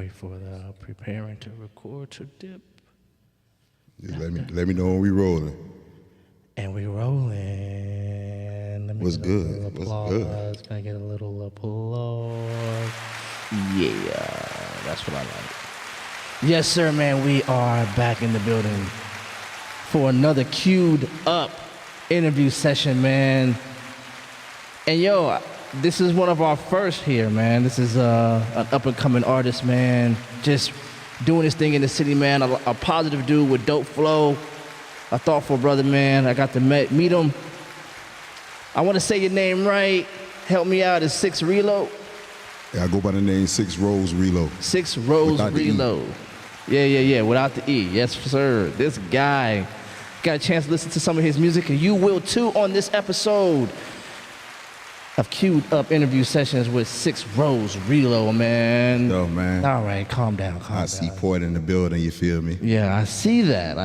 Wait for the preparing to record to dip. Just let me know when we rolling. And we rolling. Let me What's get good? A little applause. What's good? Can I get a little applause? Yeah, that's what I like. Yes, sir, man. We are back in the building for another Queu'd up interview session, man. And yo, this is one of our first here, man. This is an up-and-coming artist, man. Just doing his thing in the city, man. A positive dude with dope flow. A thoughtful brother, man. I got to meet him. I want to say your name right. Help me out. It's 6Ros Relo. Yeah, I go by the name 6Ros Relo. 6Ros Relo. Yeah. Without the E. Yes, sir. This guy got a chance to listen to some of his music, and you will too on this episode of Queu'd Up interview sessions with 6Ros Relo, man. Yo, man. All right, calm down. I see Port in the building, you feel me? Yeah, I see that.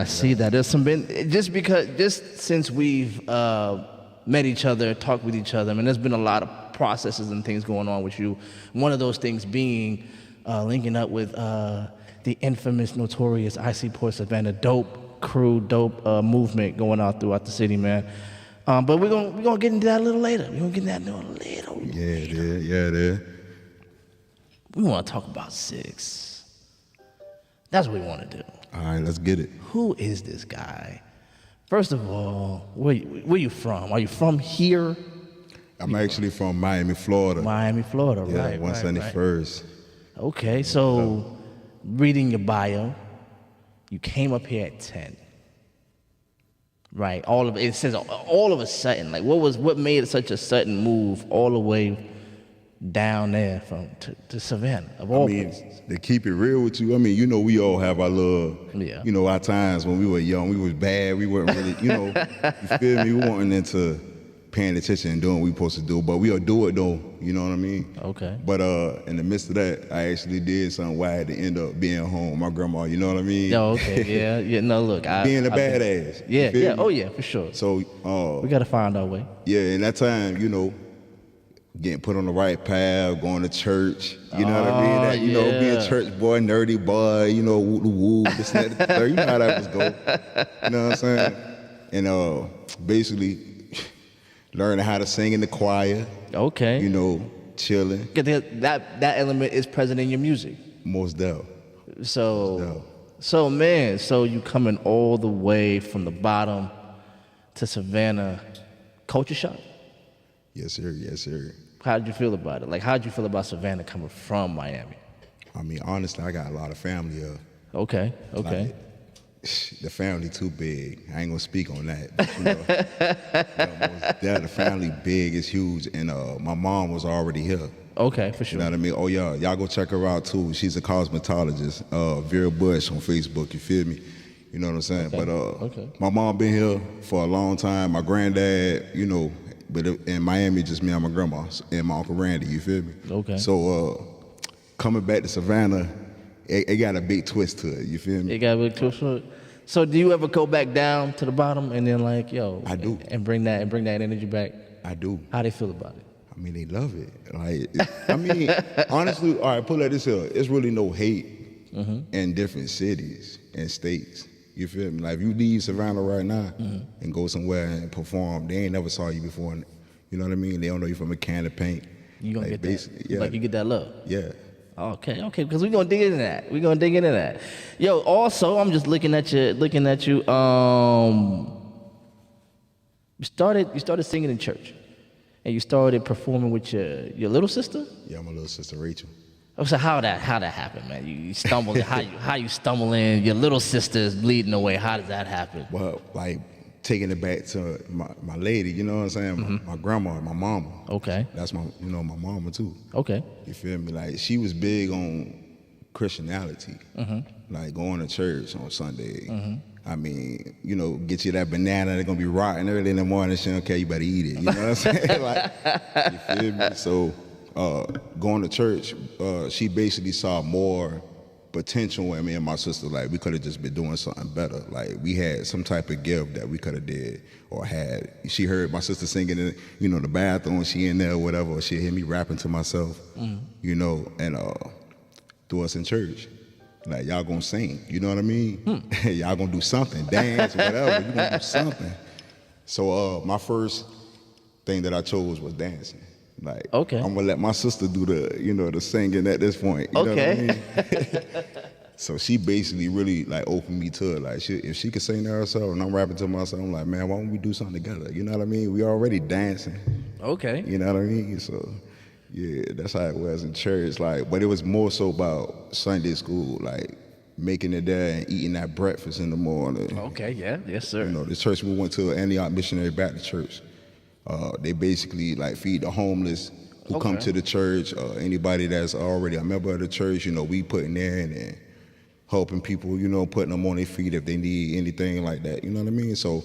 There's some just since we've met each other, talked with each other, I mean, there's been a lot of processes and things going on with you. One of those things being linking up with the infamous, notorious IC Port Savannah dope crew, dope movement going out throughout the city, man. But we're gonna get into that a little later. We're gonna get into that a little later. Yeah, it is. We want to talk about 6. That's what we want to do. All right, let's get it. Who is this guy? First of all, where you from? Are you from here? I'm actually from Miami, Florida. Miami, Florida, Yeah, right. 171st. Okay, so reading your bio, you came up here at 10. Right, it says all of a sudden. Like, what made it such a sudden move all the way down there to Savannah of all places? To keep it real with you, I mean, you know, we all have our little, you know, our times when we were young. We was bad. We weren't really, you know, you feel me? We weren't into paying attention and doing what we supposed to do, but we'll do it though. You know what I mean? Okay. But in the midst of that, I actually did something where I had to end up being home with my grandma. You know what I mean? Oh, okay. Yeah. No, look, being a badass. Yeah. Oh, yeah, for sure. So we gotta find our way. Yeah, in that time, you know, getting put on the right path, going to church. You know what I mean? That, you know, being a church boy, nerdy boy. You know, woo, this and that. You know how that was go. You know what I'm saying? And basically learning how to sing in the choir. Okay. You know, chilling. That element is present in your music. Most definitely. So man, you coming all the way from the bottom to Savannah, culture shock? Yes, sir. How did you feel about it? Like, how did you feel about Savannah coming from Miami? I mean, honestly, I got a lot of family here. Okay. Like, the family too big. I ain't gonna speak on that. But, you know, the family big is huge, and my mom was already here. Okay, for sure. You know what I mean? Oh yeah, y'all go check her out too. She's a cosmetologist, Vera Bush on Facebook. You feel me? You know what I'm saying? Okay. But my mom been here for a long time. My granddad, you know, but in Miami, just me and my grandma and my Uncle Randy. You feel me? Okay. So coming back to Savannah, it got a big twist to it. You feel me? It got a big twist to it. So do you ever go back down to the bottom and then like, yo? I do. And bring that energy back? I do. How they feel about it? I mean, they love it. Like, I mean, honestly, all right, put it like this here. It's really no hate in different cities and states. You feel me? Like, if you leave Savannah right now and go somewhere and perform, they ain't never saw you before. You know what I mean? They don't know you from a can of paint. You gonna like, get that? Yeah. Like, you get that love? Yeah. Okay, because we're gonna dig into that. Yo, also, I'm just looking at you. You started singing in church, and you started performing with your little sister. Yeah, my little sister Racheal. Oh, so how that happened, man? You stumbled. how you stumble in? Your little sister is leading the way. How did that happen? Well, like taking it back to my lady, you know what I'm saying? My grandma, my mama. Okay. That's my mama too. Okay. You feel me? Like, she was big on Christianity, like going to church on Sunday. I mean, you know, get you that banana that's gonna be rotten early in the morning. She don't care, you better eat it. You know what I'm saying? Like, you feel me? So going to church, she basically saw more potential in me and my sister. Like, we could have just been doing something better. Like, we had some type of gift that we could have did or had. She heard my sister singing in, you know, the bathroom, she in there or whatever, or she hear me rapping to myself, you know, and threw us in church. Like, y'all gonna sing, you know what I mean? Y'all gonna do something, dance, whatever, you gonna do something. So my first thing that I chose was dancing. Like, okay. I'm gonna let my sister do the singing at this point. You know what I mean? So she basically really like opened me to it. Like, if she could sing to herself and I'm rapping to myself, I'm like, man, why don't we do something together? You know what I mean? We already dancing. Okay. You know what I mean? So yeah, that's how it was in church. Like, but it was more so about Sunday school, like making it there and eating that breakfast in the morning. Okay, yeah, yes, sir. You know, the church we went to, Antioch Missionary Baptist Church. They basically like feed the homeless who come to the church. Anybody that's already a member of the church, you know, we putting in and helping people, you know, putting them on their feet if they need anything like that. You know what I mean? So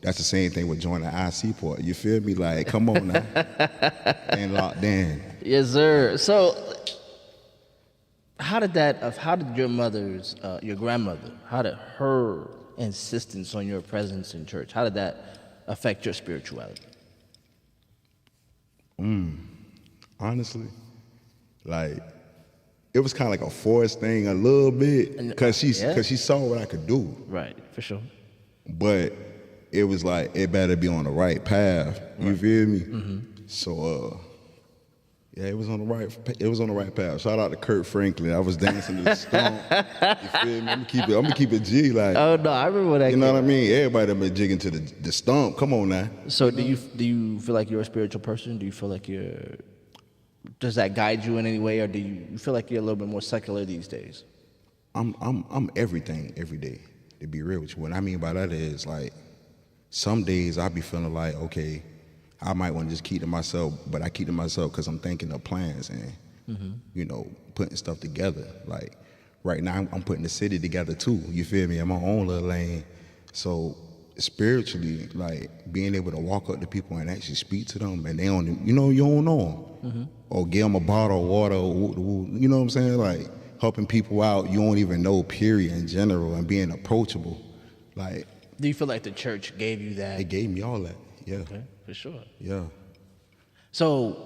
that's the same thing with joining IC Port. You feel me? Like, come on now, and locked in. Yes, sir. So, how did your grandmother, how did her insistence on your presence in church, how did that affect your spirituality? Honestly, like, it was kind of like a forced thing a little bit, because she saw what I could do. Right, for sure. But it was like, it better be on the right path. You feel me? Mm-hmm. So, yeah, it was on the right path. Shout out to Kurt Franklin. I was dancing to the stomp. You feel me? I'm gonna keep it G. Like, oh no, I remember that. You know what I mean? Everybody been jigging to the stomp. Come on now. So do you feel like you're a spiritual person? Do you feel like does that guide you in any way, or do you feel like you're a little bit more secular these days? I'm everything every day. To be real with you, what I mean by that is, like, some days I be feeling like, okay, I might want to just keep to myself, but I keep to myself because I'm thinking of plans and, you know, putting stuff together. Like, right now, I'm putting the city together too. You feel me? I'm my own little lane. So spiritually, like, being able to walk up to people and actually speak to them, and they don't, you know, you don't know them, or give them a bottle of water, or, you know what I'm saying? Like, helping people out you don't even know, period, in general, and being approachable. Like, do you feel like the church gave you that? It gave me all that. Yeah. Okay, for sure. Yeah. So,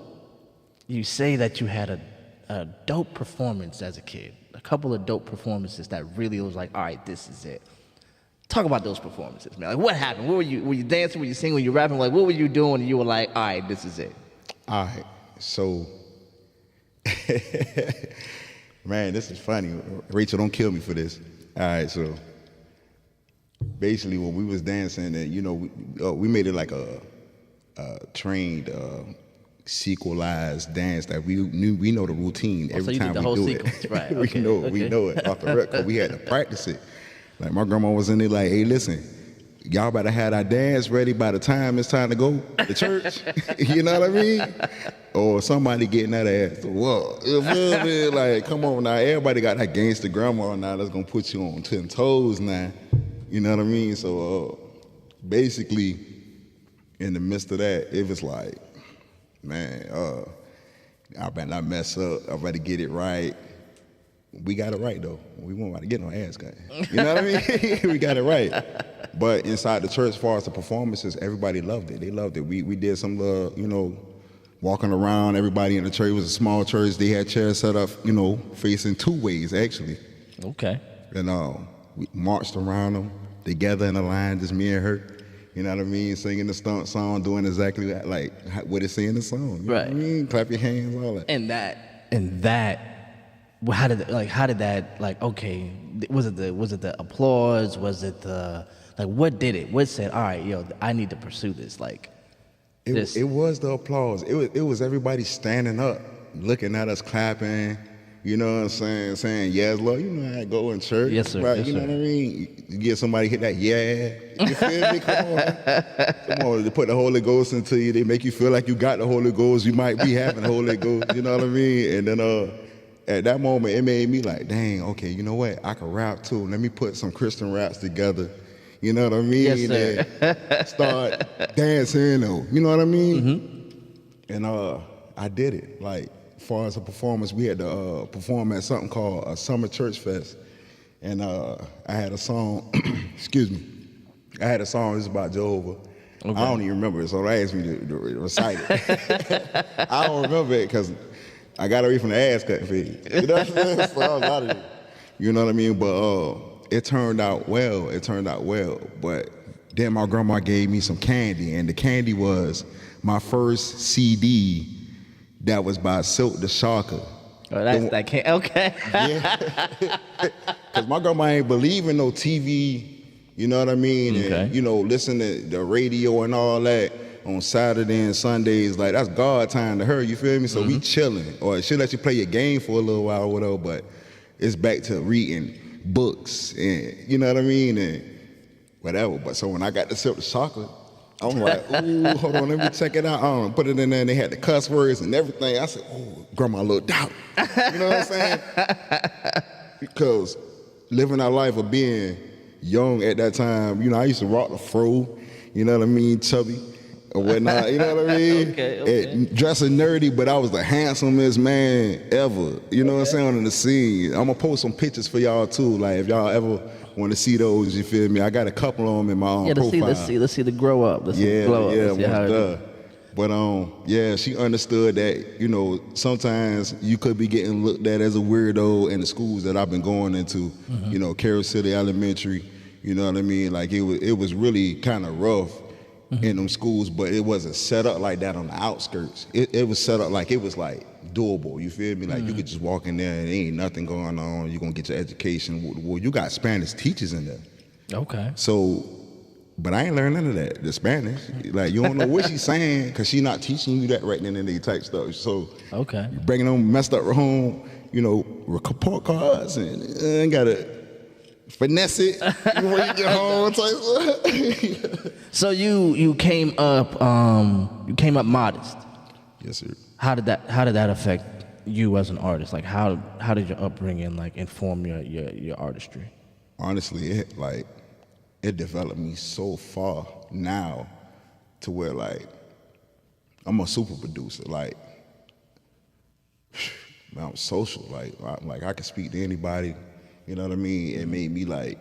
you say that you had a dope performance as a kid, a couple of dope performances that really was like, all right, this is it. Talk about those performances, man. Like, what happened? What were you dancing? Were you singing? Were you rapping? Like, what were you doing? And you were like, all right, this is it. All right. So, man, this is funny. Racheal, don't kill me for this. All right, so basically when we was dancing, and, you know, we made it like a trained, sequelized dance that we know the routine every time we do it. Right. We know it off the record. We had to practice it. Like, my grandma was in there like, hey, listen, y'all better have our dance ready by the time it's time to go to church. You know what I mean? Or somebody getting that ass. Whoa, you feel me? Like, come on now. Everybody got that gangster grandma now that's gonna put you on 10 toes now. You know what I mean? So basically, in the midst of that, it was like, man, I better not mess up. I better get it right. We got it right, though. We weren't about to get no ass cut. You know what I mean? We got it right. But inside the church, as far as the performances, everybody loved it. They loved it. We did some, you know, walking around. Everybody in the church, it was a small church. They had chairs set up, you know, facing two ways, actually. Okay. And we marched around them together in a line, just me and her. You know what I mean? Singing the stunt song, doing exactly like what it say in the song. You know what I mean? Clap your hands, all that. And that. Well, how did that, like, okay, was it the applause? Was it the, like, what did it? What said, all right, yo, I need to pursue this? Like, it was the applause. It was everybody standing up, looking at us, clapping. You know what I'm saying, yes, Lord. You know how I go in church. Yes, sir. Right? Yes, you know sir. what I mean? You get somebody hit that, yeah. You feel me? Come on. They put the Holy Ghost into you. They make you feel like you got the Holy Ghost. You might be having the Holy Ghost. You know what I mean? And then at that moment, it made me like, dang, okay, you know what? I can rap too. Let me put some Christian raps together. You know what I mean? Yes, sir. And start dancing, or, you know what I mean? Mm-hmm. And I did it. Like, as far as a performance, we had to perform at something called a Summer Church Fest. And I had a song, excuse me, I had a song, this is about Jehovah. Okay. I don't even remember it, so they asked me to recite it. I don't remember it because I got away from the ass cutting phase. You know what I'm saying? So I was out of it. You know what I mean? But it turned out well. But then my grandma gave me some candy, and the candy was my first CD that was by Silk the Shocker. Oh, that can't. Okay. Yeah. Because my grandma ain't believe in no TV, you know what I mean? Okay. And, listen to the radio and all that on Saturday and Sundays. Like, that's God time to her, you feel me? So we chilling. Or she'll let you play your game for a little while or whatever, but it's back to reading books and, you know what I mean? And whatever. But so when I got the Silk the Shocker, I'm like, ooh, hold on, let me check it out. Put it in there, and they had the cuss words and everything. I said, oh, grandma looked out. You know what I'm saying? Because living our life of being young at that time, I used to rock the fro, you know what I mean, chubby or whatnot, you know what I mean? Okay. And dressing nerdy, but I was the handsomest man ever, you know what I'm saying, on the scene. I'm going to post some pictures for y'all, too, like if y'all ever want to see those, you feel me? I got a couple of them in my own profile. Let's see the grow up. Let's see the glow up. Yeah, let's see how it But she understood that, sometimes you could be getting looked at as a weirdo in the schools that I've been going into, Carroll City Elementary, you know what I mean? Like it was really kind of rough in them schools, but it wasn't set up like that on the outskirts. It was set up like it was like doable, you feel me? Like you could just walk in there and there ain't nothing going on. You're gonna get your education. Well, you got Spanish teachers in there. Okay. So, but I ain't learned none of that, the Spanish. Like you don't know what she's saying because she's not teaching you that right then and there type stuff. So okay, you bringing them messed up home, report cards and gotta finesse it before you get home type stuff. So you came up modest. Yes, sir. How did that affect you as an artist? Like how did your upbringing like inform your artistry? Honestly, it developed me so far now to where like I'm a super producer. Like I'm social. Like I can speak to anybody. You know what I mean? It made me like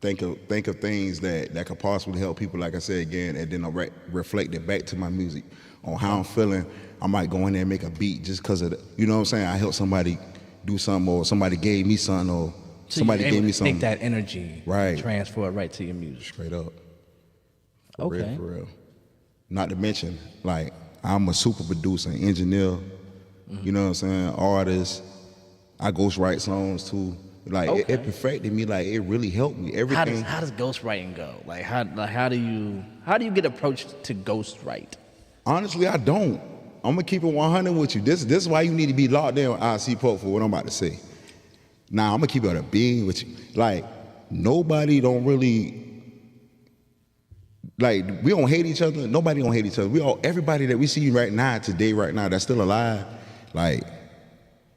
think of things that could possibly help people. Like I said again, and then I reflect it back to my music on how I'm feeling. I might go in there and make a beat just because of you know what I'm saying? I helped somebody do something, or somebody gave me something, or so somebody gave me something. Take that energy, right? Transfer it right to your music. Straight up. For real. Not to mention, like I'm a super producer, engineer. You know what I'm saying? Artist. I ghostwrite songs too. Like it perfected me. Like it really helped me. Everything. How does ghostwriting go? Like how do you get approached to ghostwrite? Honestly, I don't. I'm gonna keep it 100 with you. This is why you need to be locked in with IC Pope for what I'm about to say. Now I'm gonna keep it a being with you. Like nobody don't really like we don't hate each other. Nobody don't hate each other. Everybody that we see right now that's still alive. Like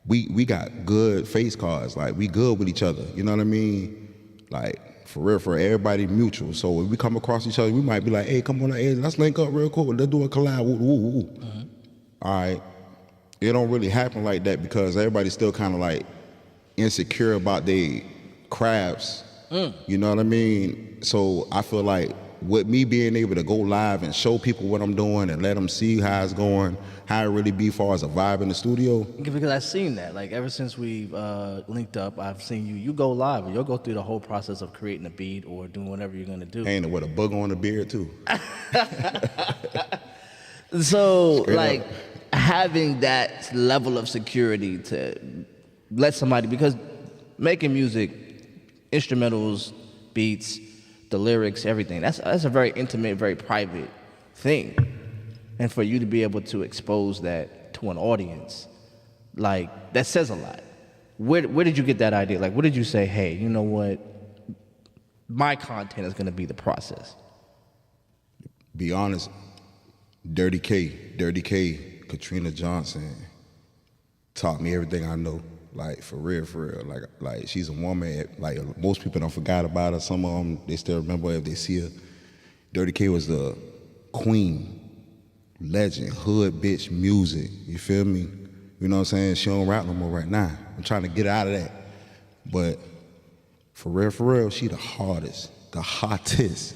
we got good face cards. Like we good with each other. You know what I mean? Like for real, everybody mutual. So when we come across each other, we might be like, hey, come on, hey, let's link up real quick. Let's do a collab. Woo. All right. It don't really happen like that because everybody's still kind of like insecure about their crafts. You know what I mean? So I feel like with me being able to go live and show people what I'm doing and let them see how it's going, how it really be far as a vibe in the studio. Because I've seen that. Like ever since we've linked up, I've seen you go live and you'll go through the whole process of creating a beat or doing whatever you're gonna do. And with a bug on the beard too. So straight like up. Having that level of security to let somebody, because making music, instrumentals, beats, the lyrics, everything, that's a very intimate, very private thing. And for you to be able to expose that to an audience, like that says a lot. Where did you get that idea? Like what did you say, hey, you know what? My content is gonna be the process. Be honest, Dirty K, Katrina Johnson taught me everything I know. Like for real. Like she's a woman. Like most people don't forgot about her. Some of them they still remember if they see her. Dirty K was the queen, legend, hood bitch music. You feel me? You know what I'm saying? She don't rap no more right now. I'm trying to get out of that. But for real, she the hottest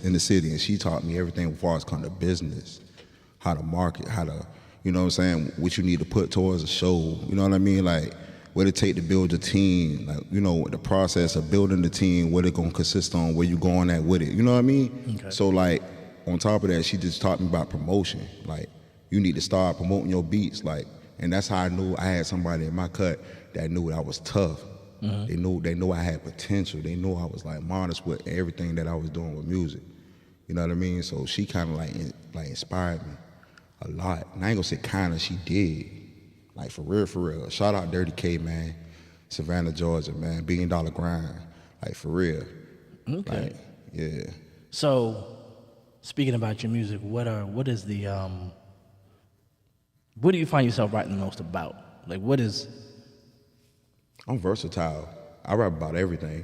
in the city, and she taught me everything as far as kind of business, how to market, how to You know what I'm saying? What you need to put towards a show. You know what I mean? Like, what it take to build your team. Like, you know, the process of building the team, what it gonna consist on, where you going at with it. You know what I mean? Okay. So, like, on top of that, she just taught me about promotion. Like, you need to start promoting your beats. Like, and that's how I knew I had somebody in my cut that knew I was tough. They knew I had potential. They knew I was like modest with everything that I was doing with music. You know what I mean? So she kind of like inspired me a lot. And I ain't gonna say kind of, she did. Like for real. Shout out Dirty K, man. Savannah, Georgia, man. $1 Billion Grind. Like for real. Okay. Like, yeah. So, speaking about your music, what do you find yourself writing the most about? Like, what is? I'm versatile. I rap about everything.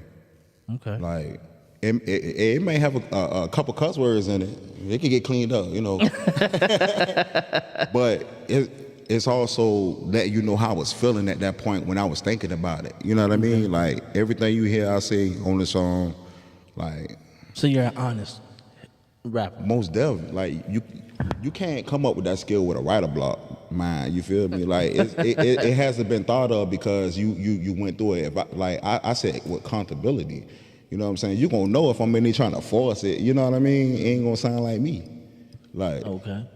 Okay. Like, it may have a couple cuss words in it. It can get cleaned up, you know. But it's also letting you know how I was feeling at that point when I was thinking about it. You know what I mean? Like, everything you hear I say on the song, like. So you're an honest rapper. Most definitely. Like, you can't come up with that skill with a writer block mind. You feel me? Like, it hasn't been thought of because you went through it. I said with accountability. You know what I'm saying? You gonna know if I'm in there trying to force it. You know what I mean? It ain't gonna sound like me. Like, Okay.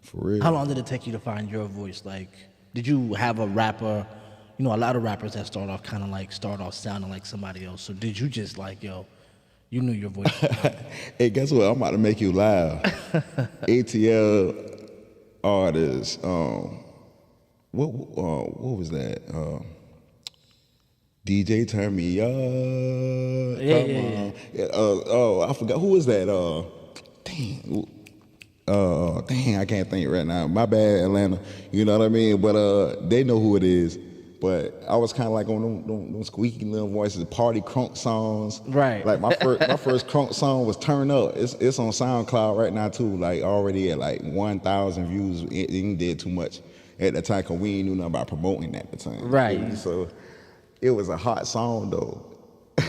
for real. How long did it take you to find your voice? Like, did you have a rapper? You know, a lot of rappers that start off sounding like somebody else. So did you just like, yo, you knew your voice? Hey, guess what? I'm about to make you laugh. ATL artists. What was that? DJ turn me up. Yeah. I forgot who was that. Dang, I can't think right now. My bad, Atlanta. You know what I mean? But they know who it is. But I was kind of like on them squeaky little voices, party crunk songs. Right. Like my first crunk song was Turn Up. It's on SoundCloud right now too. Like already at like 1,000 views. It didn't did too much at the time because we ain't knew nothing about promoting at the time. Right. So it was a hot song though.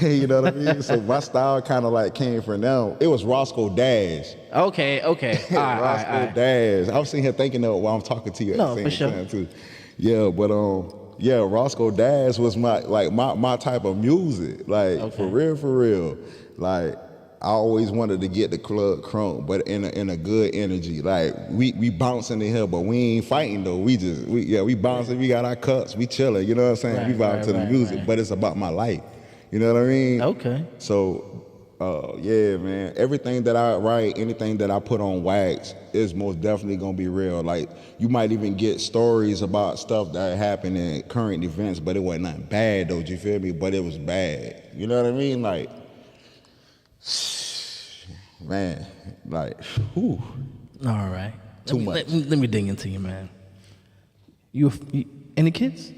You know what I mean? So my style kind of like came from them. It was Roscoe Dash. Okay. All right. Dash. I was sitting here thinking of while I'm talking to you at the same time too. Yeah, but Roscoe Dash was my type of music. Like for real. Like I always wanted to get the club crunk, but in a good energy. Like we bouncing in here, but we ain't fighting though. We bouncing. We got our cups. We chilling. You know what I'm saying? We vibe to the music, but it's about my life. You know what I mean? Okay. So, yeah, man. Everything that I write, anything that I put on wax is most definitely gonna be real. Like, you might even get stories about stuff that happened in current events, but it wasn't nothing bad though, do you feel me? But it was bad. You know what I mean? Like, man, like, whew. All right. Too much. Let me dig into you, man. You any kids?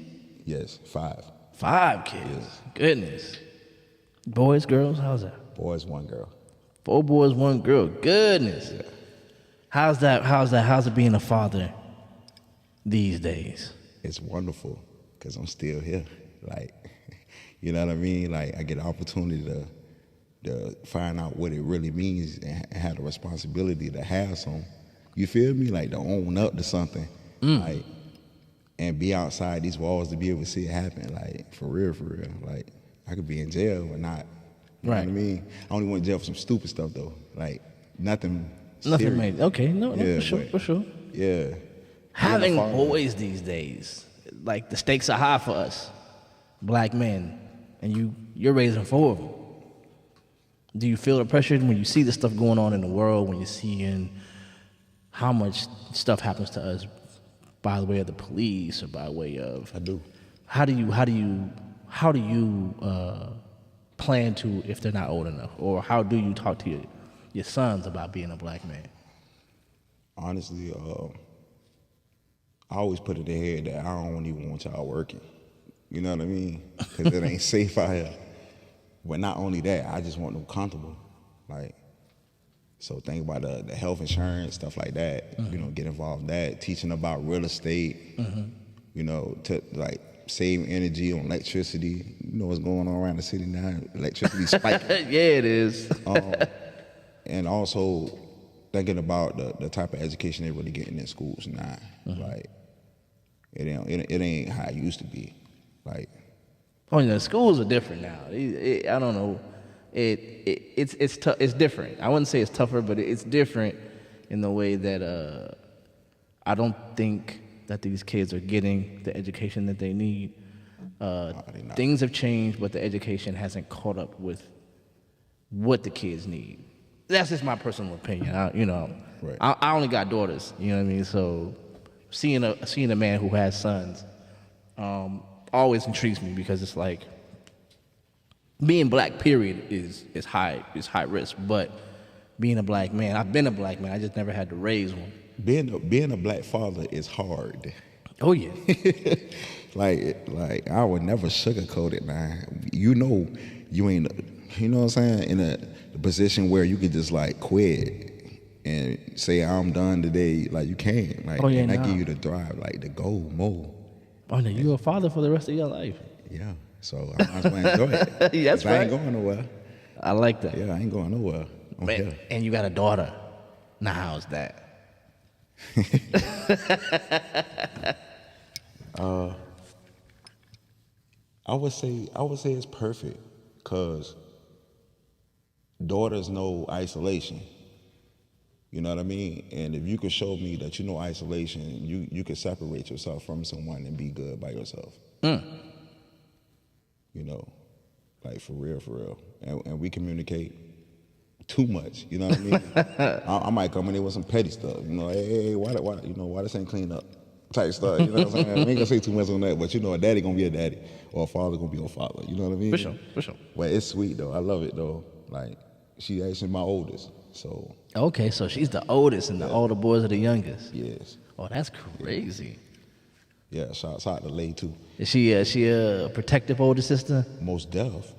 Yes, 5. 5 kids. Yes. Goodness. Boys, girls, how's that? Boys, 1 girl. 4 boys, 1 girl. Goodness. Yeah. How's it being a father these days? It's wonderful because I'm still here. Like, you know what I mean? Like, I get the opportunity to find out what it really means and have the responsibility to have some. You feel me? Like, to own up to something. Like, and be outside these walls to be able to see it happen. Like, for real. Like, I could be in jail or not. You know what I mean? I only went to jail for some stupid stuff, though. Like, nothing serious. Made. Okay, no, for sure. Yeah. Having boys these days, like, the stakes are high for us, black men, and you're raising 4 of them. Do you feel the pressure when you see the stuff going on in the world, when you're seeing how much stuff happens to us by the way of the police or by way of? I do. How do you plan to, if they're not old enough, or how do you talk to your sons about being a black man? Honestly, I always put it in their head that I don't even want y'all working. You know what I mean? Because it ain't safe out here. But not only that, I just want them comfortable. Like, so think about the health insurance, stuff like that. You know, get involved in that. Teaching about real estate. You know, to like save energy on electricity. You know what's going on around the city now? Electricity spiking. Yeah, it is. And also thinking about the type of education they're really getting in schools now. Like, it ain't how it used to be. Like, Oh, you know, schools are different now. I don't know. It's tough. It's different. I wouldn't say it's tougher, but it's different in the way that I don't think that these kids are getting the education that they need. Things have changed, but the education hasn't caught up with what the kids need. That's just my personal opinion. Right. I only got daughters. You know what I mean? So seeing a man who has sons always intrigues me, because it's like being black, period, is high risk. But being a black man, I've been a black man. I just never had to raise one. Being a black father is hard. Oh yeah. like I would never sugarcoat it, man. You know, you ain't. You know what I'm saying? In a position where you could just like quit and say I'm done today. Like, you can't. Like, and I give you the drive, like, to go more. Oh no, you're a father for the rest of your life. Yeah. So I might as well enjoy it. That's right. I ain't going nowhere. I like that. Yeah, I ain't going nowhere. Man, and you got a daughter. Now how's that? I would say it's perfect, because daughters know isolation. You know what I mean? And if you could show me that you know isolation, you could separate yourself from someone and be good by yourself. You know, like, for real. And we communicate too much. You know what I mean? I might come in there with some petty stuff. You know, hey, why this ain't cleaned up? Type stuff. You know what I'm saying? I ain't gonna say too much on that, but you know, a daddy gonna be a daddy, or a father gonna be a father. You know what I mean? For sure. Well, it's sweet though. I love it though. Like, she actually my oldest, so. Okay, so she's the oldest, and the older boys are the youngest. Yes. Oh, that's crazy. Yeah, shouts out to Lay too. Is she a protective older sister? Most deaf.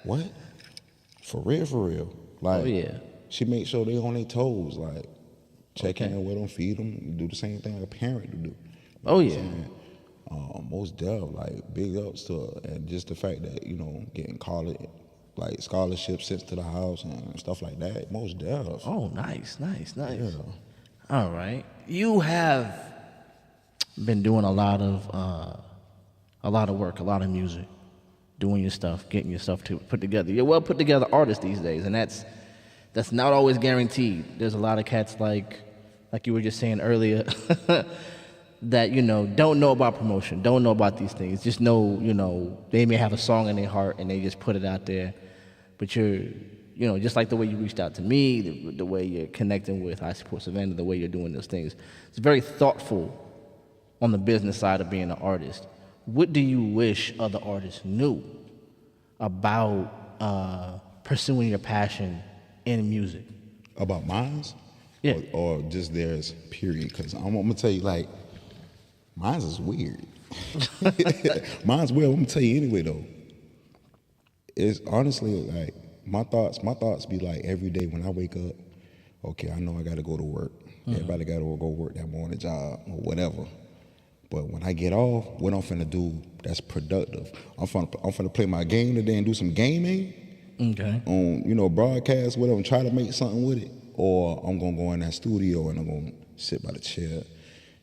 What? For real. Like, Oh yeah. she makes sure they on their toes. Like, check in with them, feed them, do the same thing a parent would do. You know Oh what I'm yeah. saying? Most deaf, like, big ups to her, and just the fact that, you know, getting college, like, scholarships sent to the house and stuff like that. Most deaf. Oh, nice. Yeah. All right. You have been doing a lot of work, a lot of music, doing your stuff, getting your stuff put together. You're a well put together artist these days, and that's not always guaranteed. There's a lot of cats like you were just saying earlier that, you know, don't know about promotion, don't know about these things. Just know, you know, they may have a song in their heart and they just put it out there. But you're, you know, just like the way you reached out to me, the way you're connecting with I Support Savannah, the way you're doing those things, it's very thoughtful on the business side of being an artist. What do you wish other artists knew about pursuing your passion in music? About mine's? Yeah. Or just theirs, period. Because I'm going to tell you, like, mine's is weird. Mine's weird. I'm going to tell you anyway, though. It's honestly, like, my thoughts be like, every day when I wake up, okay, I know I got to go to work. Everybody got to go work that morning job or whatever. But when I get off, what I'm finna do that's productive? I'm finna play my game today and do some gaming. Okay. On, you know, broadcast, whatever, and try to make something with it. Or I'm gonna go in that studio and I'm gonna sit by the chair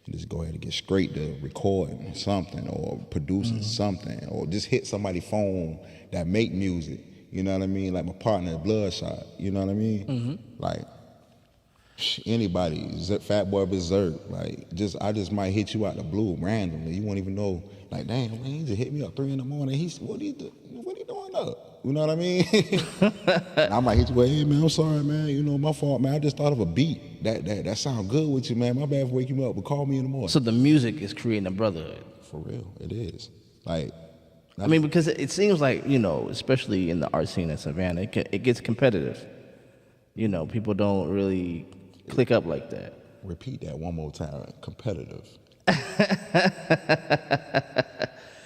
and just go ahead and get straight to recording something or producing something, or just hit somebody's phone that make music. You know what I mean? Like my partner Bloodshot. You know what I mean? Like, anybody, Fat Boy Berserk, like, I just might hit you out the blue randomly. You won't even know, like, damn, man, he just hit me up 3 in the morning. What are you doing up? You know what I mean? And I might hit you with, hey, man, I'm sorry, man. You know, my fault, man. I just thought of a beat. That sound good with you, man. My bad for waking you up, but call me in the morning. So the music is creating a brotherhood. For real, it is. Like, I mean, because it seems like, you know, especially in the art scene in Savannah, it gets competitive. You know, people don't really click up like that. Repeat that one more time. Competitive.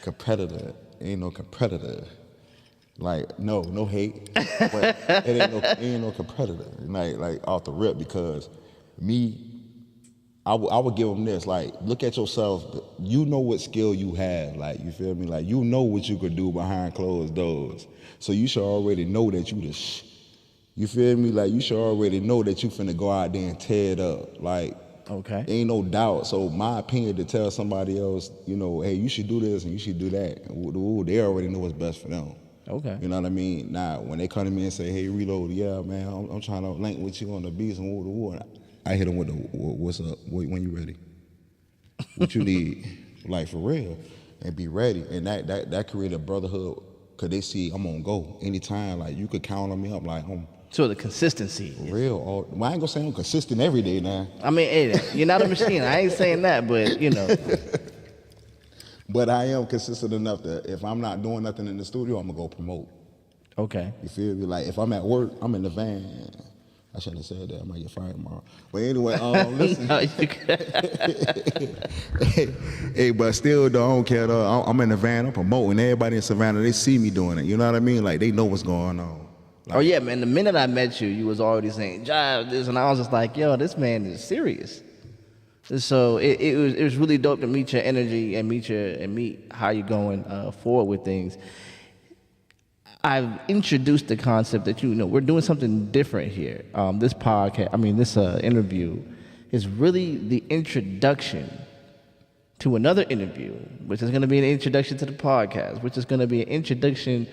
Competitor. Ain't no competitor. Like, no hate, but it ain't no competitor. Like off the rip, because I would give them this. Like, look at yourself. You know what skill you have. Like, you feel me? Like, you know what you could do behind closed doors. So you should already know that you You feel me? Like, you should already know that you finna go out there and tear it up. Like, Okay. ain't no doubt. So my opinion to tell somebody else, you know, hey, you should do this and you should do that. Ooh, they already know what's best for them. Okay. You know what I mean? Now, when they come to me and say, hey, Reload, yeah, man, I'm trying to link with you on the beats and woo, I hit them with the, what's up? When you ready? What you need? Like, for real. And be ready. And that created a brotherhood, because they see I'm on go anytime. Like, you could count on me up. Like, I'm So the consistency. real. Well, I ain't gonna say I'm consistent every day now. I mean, hey, you're not a machine. I ain't saying that, but, you know. But I am consistent enough that if I'm not doing nothing in the studio, I'm gonna go promote. Okay. You feel me? Like, if I'm at work, I'm in the van. I shouldn't have said that. I might get fired tomorrow. But anyway, listen. No, Hey, but still, though, I don't care, though. I'm in the van, I'm promoting. Everybody in Savannah, they see me doing it. You know what I mean? Like, they know what's going on. Like, oh, yeah, man. The minute I met you, you was already saying, jive this. And I was just like, yo, this man is serious. So it was really dope to meet your energy and meet how you're going forward with things. I've introduced the concept that, you know, we're doing something different here. This podcast, this interview is really the introduction to another interview, which is going to be an introduction to the podcast, which is going to be an introduction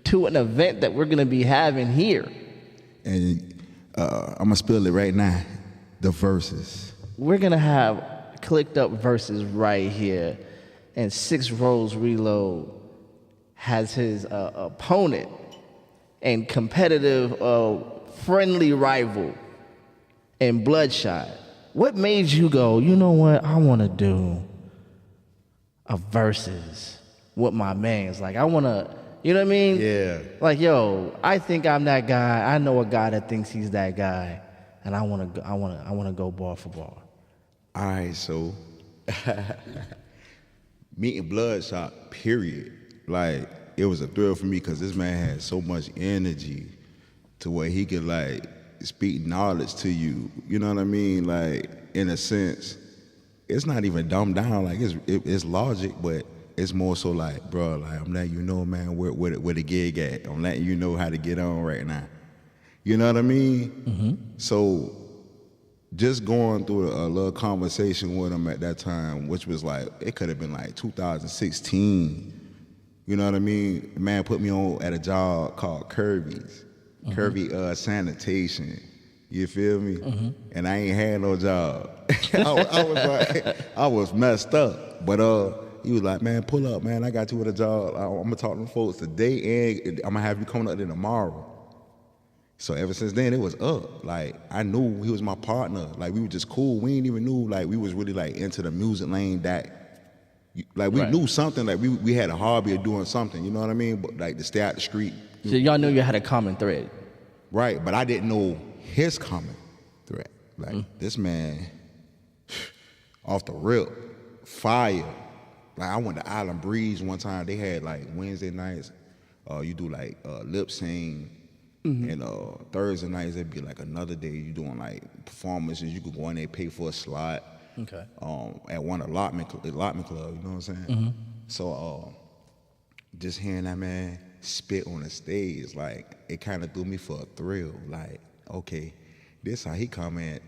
to an event that we're going to be having here. And I'm going to spill it right now, the verses. We're going to have Clicked Up verses right here, and 6Ros Relo has his opponent and competitive, friendly rival in Bloodshot. What made you go, you know what, I want to do a versus with my mans? Like, I want to, you know what I mean? Yeah. Like, yo, I think I'm that guy. I know a guy that thinks he's that guy, and I want to go bar for bar. All right, so meeting Bloodshot, period. Like, it was a thrill for me because this man had so much energy to where he could, like, speak knowledge to you. You know what I mean? Like, in a sense, it's not even dumbed down. Like, it's logic, but it's more so like, bro, like, I'm letting you know, man, where the gig at. I'm letting you know how to get on right now. You know what I mean? Mm-hmm. So just going through a little conversation with him at that time, which was like, it could have been like 2016. You know what I mean? The man put me on at a job called Kirby's. Mm-hmm. Kirby Sanitation. You feel me? Mm-hmm. And I ain't had no job. I was like, I was messed up. But he was like, man, pull up, man. I got you with a job. I'm gonna talk to them folks today, and I'm gonna have you coming up there tomorrow. So ever since then, it was up. Like, I knew he was my partner. Like, we were just cool. We ain't even knew, like, we was really, like, into the music lane like, we knew something. Like, we had a hobby of doing something, you know what I mean? But, like, to stay out the street. So y'all knew you had a common thread. Right, but I didn't know his common thread. Like, this man, off the rip, fire. Like, I went to Island Breeze one time. They had, like, Wednesday nights, you do, like, lip sync. Mm-hmm. And Thursday nights, it'd be like another day. You doing like performances. You could go in there, pay for a slot. Okay. At one allotment club, you know what I'm saying? Mm-hmm. So just hearing that man spit on the stage, like, it kind of threw me for a thrill. Like, okay, this how he come in.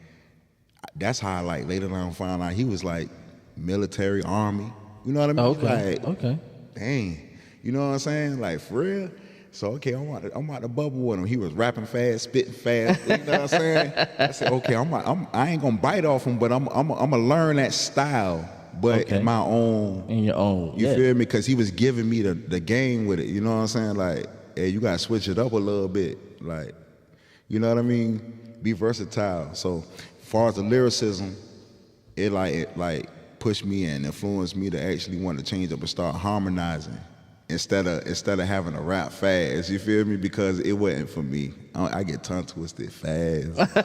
That's how I, like, later on found out he was like military, army. You know what I mean? Okay. Like, okay. Dang. You know what I'm saying? Like, for real? So, okay, I'm out the bubble with him. He was rapping fast, spitting fast. You know what I'm saying? I said, okay, I ain't gonna bite off him, but I'm gonna learn that style, but in my own. In your own. You feel me? Because he was giving me the game with it. You know what I'm saying? Like, hey, you gotta switch it up a little bit. Like, you know what I mean? Be versatile. So, as far as the lyricism, it pushed me and influenced me to actually want to change up and start harmonizing. Instead of having a rap fast, you feel me? Because it wasn't for me. I get tongue twisted fast.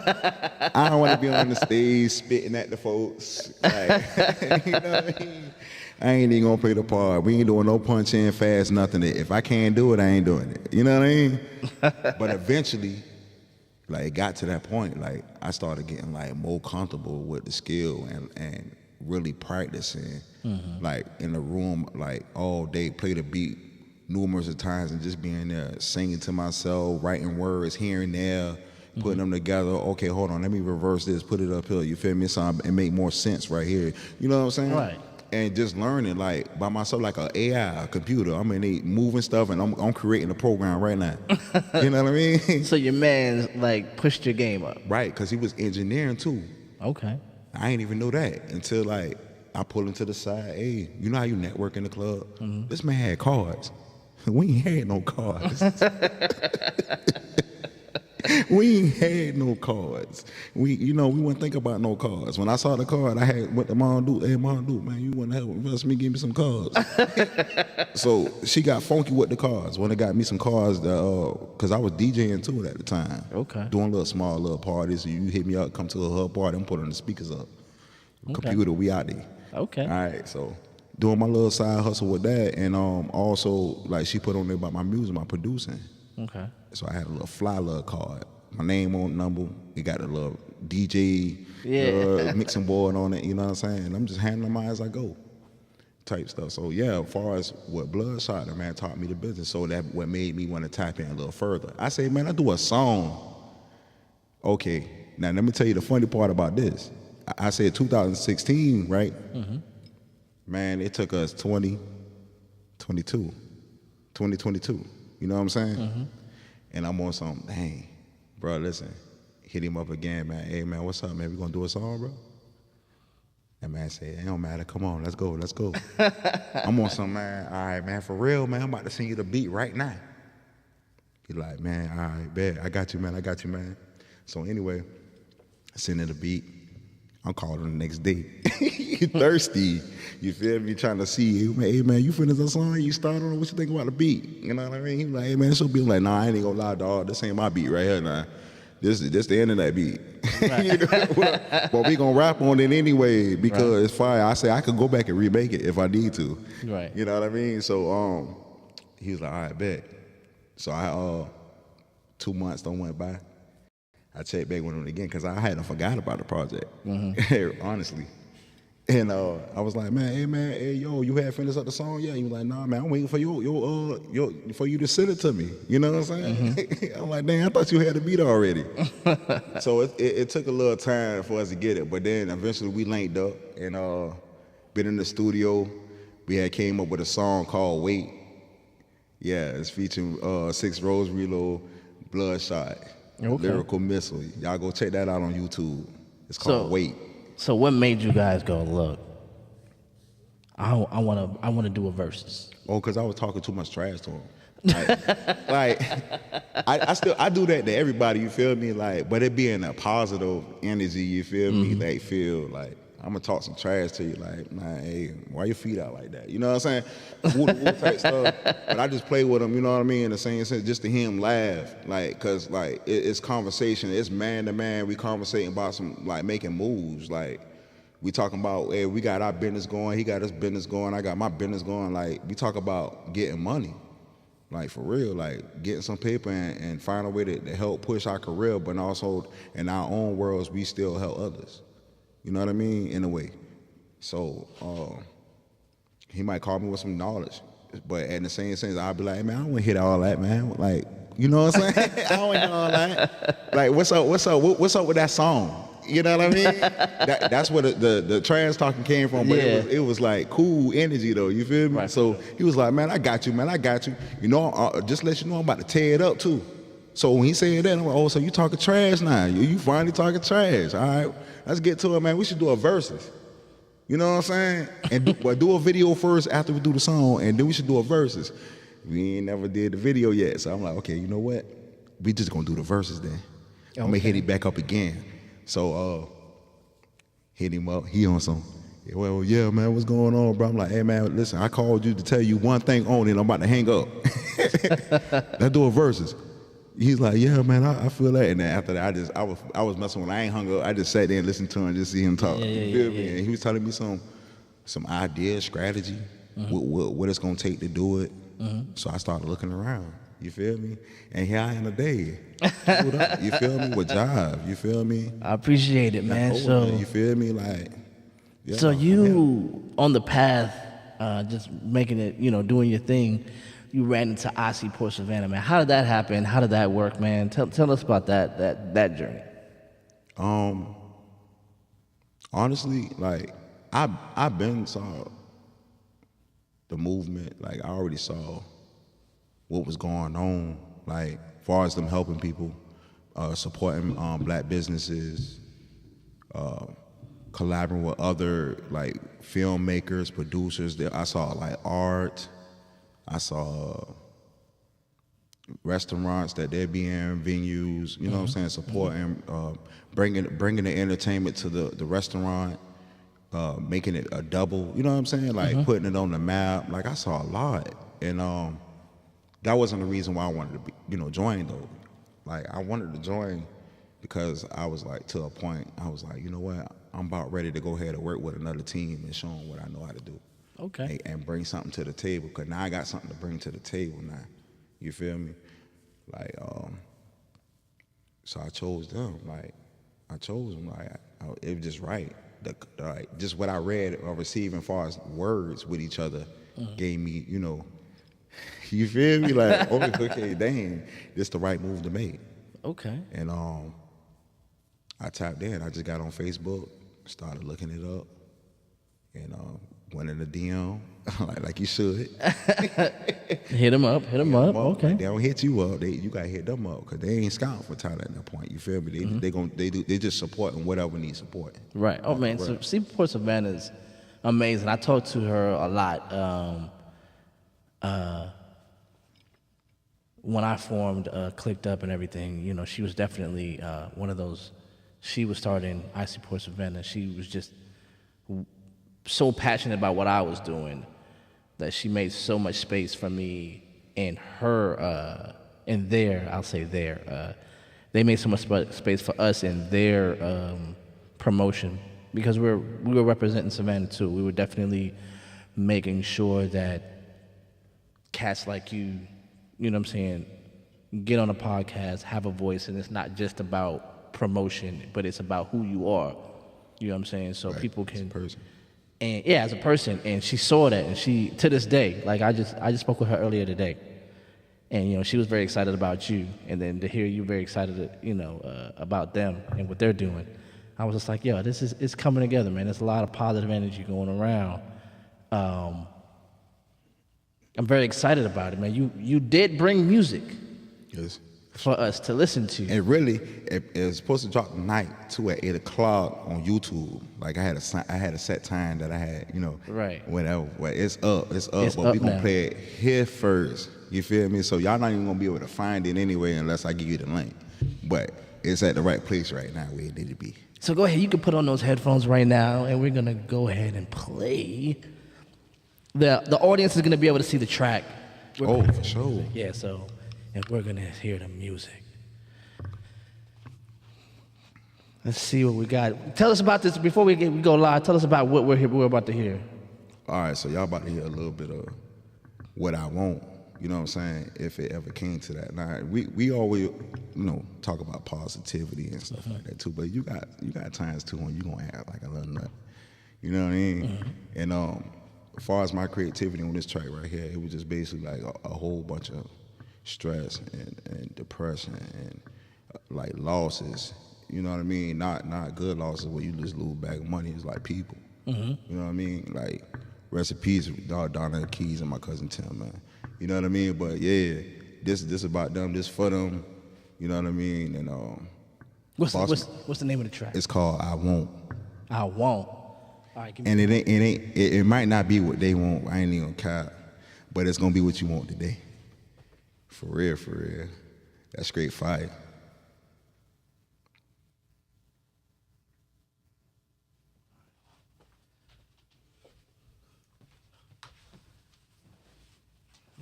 I don't want to be on the stage spitting at the folks. Like, you know what I mean? I ain't even gonna play the part. We ain't doing no punch in fast, nothing. If I can't do it, I ain't doing it. You know what I mean? But eventually, like, it got to that point. Like, I started getting, like, more comfortable with the skill and really practicing. Mm-hmm. Like, in the room, like, all day, play the beat numerous of times and just being there, singing to myself, writing words here and there, putting them together. Okay, hold on, let me reverse this, put it up here. You feel me? So it make more sense right here. You know what I'm saying? Right. And just learning like by myself, like a AI, a computer. I'm in there moving stuff, and I'm creating a program right now. You know what I mean? So your man like pushed your game up. Right, because he was engineering too. Okay. I ain't even know that until like I pull him to the side. Hey, you know how you network in the club? This man had cards. We ain't had no cards. We ain't had no cards. We wouldn't think about no cards. When I saw the card, I had what the mom do. Hey, mom, do man, you want to help me? Give me some cards. So she got funky with the cards. When they got me some cards, because I was DJing too at the time. Okay. Doing small little parties. You hit me up, come to a hub party, I'm putting the speakers up. Okay. Computer, we out there. Okay. All right, so doing my little side hustle with that, and also like she put on there about my music, my producing. Okay. So I had a little card, my name on number. It got a little DJ mixing board on it. You know what I'm saying? And I'm just handling mine as I go, type stuff. So yeah, as far as what Bloodshot, the man taught me the business. So that what made me want to tap in a little further. I say, man, I do a song. Okay, now let me tell you the funny part about this. I said 2016, right? Mm-hmm. Man, it took us 2022. You know what I'm saying? Mm-hmm. And I'm on some, dang, bro, listen, hit him up again, man. Hey, man, what's up, man? We gonna do a song, bro? That man said, it don't matter, come on, let's go. I'm on some, man, all right, man, for real, man, I'm about to send you the beat right now. He like, man, all right, bet, I got you, man. So anyway, I send him the beat. I'm calling the next day. You thirsty. You feel me? Trying to see, hey man, you finished the song, you started on it, what you think about the beat? You know what I mean? He like, hey man, this will be like, nah, I ain't gonna lie, dog. This ain't my beat right here, nah. This the end of that beat. Right. You know? But we gonna rap on it anyway because it's fire. I say I could go back and remake it if I need to. Right. You know what I mean? So he was like, all right, bet. So I 2 months don't went by. I checked back with him again because I hadn't forgot about the project, honestly. And I was like, man, hey, yo, you had finished up the song? Yeah. He was like, nah, man, I'm waiting for for you to send it to me. You know what I'm saying? I'm like, dang, I thought you had the beat already. So it took a little time for us to get it, but then eventually we linked up and been in the studio. We had came up with a song called Wait. Yeah, it's featuring 6Ros Relo, Bloodshot. Okay. Lyrical Missile. Y'all go check that out on YouTube. It's called Wait. So what made you guys go, look, I want to do a versus? Oh, because I was talking too much trash to him. I do that to everybody, you feel me? Like, but it being a positive energy, you feel me? Like, feel like I'm gonna talk some trash to you, like, man, hey, why your feet out like that? You know what I'm saying? Woo type stuff. But I just play with him, you know what I mean? In the same sense, just to hear him laugh, like, cause like it's conversation, it's man to man. We conversating about some like making moves, like we talking about, hey, we got our business going, he got his business going, I got my business going. Like we talk about getting money, like for real, like getting some paper and find a way to help push our career, but also in our own worlds, we still help others. You know what I mean? In a way. So he might call me with some knowledge, but in the same sense, I'll be like, hey, man, I don't want to hit all that, man. Like, you know what I'm saying? I don't want to hear all that. Like, what's up with that song? You know what I mean? That's where the trash talking came from, but it was like cool energy though, you feel me? Right. So he was like, man, I got you, man, I got you. You know, just let you know I'm about to tear it up too. So when he said that, I'm like, oh, so you talking trash now? You finally talking trash. All right, let's get to it, man. We should do a versus. You know what I'm saying? And do a video first after we do the song, and then we should do a versus. We ain't never did the video yet. So I'm like, okay, you know what? We just gonna do the verses then. Okay. I'm gonna hit him back up again. So hit him up. He on some, well, yeah, man, what's going on, bro? I'm like, hey, man, listen, I called you to tell you one thing only, and I'm about to hang up. Let's do a versus. He's like, yeah, man, I feel that. And then after that, I was messing with him. I ain't hung up. I just sat there and listened to him and just see him talk. You feel me? And he was telling me some ideas, strategy, what it's gonna take to do it. So I started looking around. You feel me? And here I am today. You feel me? With jive. You feel me? I appreciate it, man. So you feel me? Like, so you on the path, just making it, doing your thing. you ran into IC Port Savannah, man. How did that happen? How did that work, man? Tell us about that journey. Honestly, like I've been saw the movement. Like I already saw what was going on. Like as far as them helping people, supporting black businesses, collaborating with other like filmmakers, producers. I saw like art. I saw restaurants that they'd be in, venues. You know what I'm saying? Supporting, bringing the entertainment to the restaurant, making it a double. You know what I'm saying? Like putting it on the map. Like I saw a lot, and that wasn't the reason why I wanted to be, join though. Like I wanted to join because I was like to a point. I was like, you know what? I'm about ready to go ahead and work with another team and show them what I know how to do. Okay. And bring something to the table, because now I got something to bring to the table now. You feel me? Like, so I chose them. Like, I chose them. Like, it was just right. Like, just what I read or received as far as words with each other gave me, you feel me? Like, okay, dang, this the right move to make. Okay. And I tapped in. I just got on Facebook, started looking it up, and went in the DM, like you should. Hit them up. Okay. Like, they don't hit you up. You gotta hit them up, because they ain't scouting for talent at that point. You feel me? They just supporting whatever needs supporting. Right. Oh man, so Seaport Savannah is amazing. I talked to her a lot. When I formed Cliqu'd Up and everything, she was definitely one of those. She was starting IC Port Savannah. She was just so passionate about what I was doing that she made so much space for me and her in their, I'll say their, they made so much space for us in their promotion, because we were representing Savannah too. We were definitely making sure that cats like you know what I'm saying, get on a podcast, have a voice, and it's not just about promotion, but it's about who you are. You know what I'm saying? So people can, and as a person, and she saw that, and she, to this day, like I just spoke with her earlier today, and she was very excited about you, and then to hear you very excited, about them and what they're doing, I was just like, yo, it's coming together, man. There's a lot of positive energy going around. I'm very excited about it, man. You did bring music. Yes. For us to listen to. And really, it was supposed to drop tonight too at 8 o'clock on YouTube. Like I had a set time that I had, right. Whatever. Well, it's up, but we gonna play it here first. You feel me? So y'all not even gonna be able to find it anyway unless I give you the link. But it's at the right place right now where it need to be. So go ahead, you can put on those headphones right now, and we're gonna go ahead and play. The audience is gonna be able to see the track. For sure. Yeah, so. And we're gonna hear the music. Let's see what we got. Tell us about this before we go live. Tell us about what we're about to hear. All right, so y'all about to hear a little bit of what I want. You know what I'm saying? If it ever came to that. Now we always talk about positivity and stuff like that too. But you got times too when you gonna act like a little nut. You know what I mean? And as far as my creativity on this track right here, it was just basically like a whole bunch of stress and depression and like losses, you know what I mean? Not good losses where you just lose bag of money. It's like people, you know what I mean? Like rest in peace, Donna Keys and my cousin Tim, man. You know what I mean? But yeah, this about them, this for them. You know what I mean? And what's the name of the track? It's called I Won't. I Won't. All right, give me. And it might not be what they want. I ain't even gonna cap, but it's gonna be what you want today. For real. That's great fire.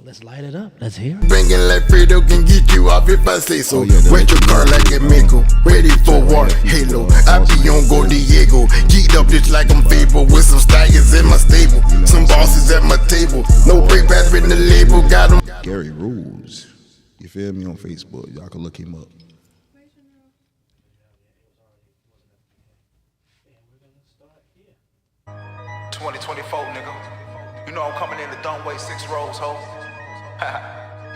Let's light it up. Let's hear it. Bringing like Fredo can get you off if I say so. Wet your car like a Mako. Ready for war, Halo. I be on Go Diego. Geeked up just like I'm Fable. With some stallions in my stable. Some bosses at my table. No break path in the label. Got them. Gary Rules. You feel me on Facebook? Y'all can look him up. 2024, nigga. You know I'm coming in the dumb way, 6 Ros, ho.